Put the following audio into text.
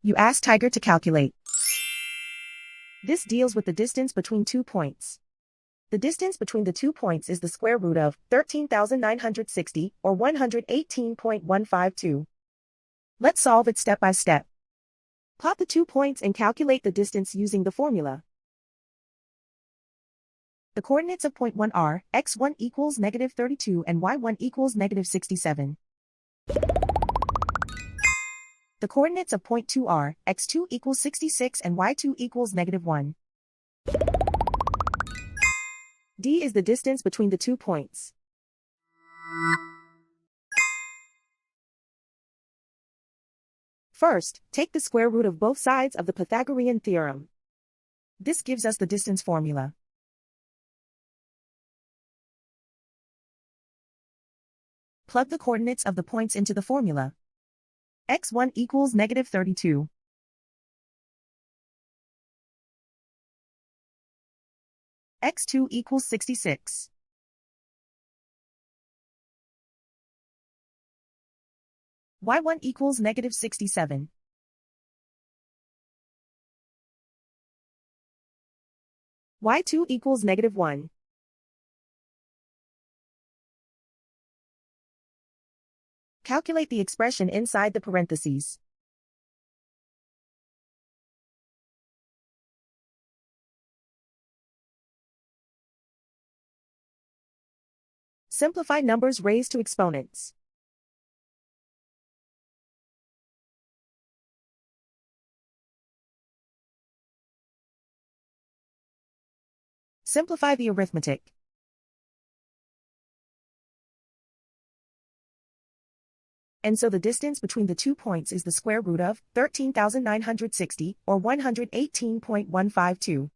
You ask Tiger to calculate. This deals with the distance between 2 points. The distance between the 2 points is the square root of 13,960, or 118.152. Let's solve it step by step. Plot the 2 points and calculate the distance using the formula. The coordinates of point 1 are x1 equals -32 and y1 equals -67. The coordinates of point 2 are x2 equals 66 and y2 equals -1. D is the distance between the 2 points. First, take the square root of both sides of the Pythagorean theorem. This gives us the distance formula. Plug the coordinates of the points into the formula. x1 equals -32. x2 equals 66. y1 equals -67. y2 equals -1. Calculate the expression inside the parentheses. Simplify numbers raised to exponents. Simplify the arithmetic. And so the distance between the 2 points is the square root of 13,960, or 118.152.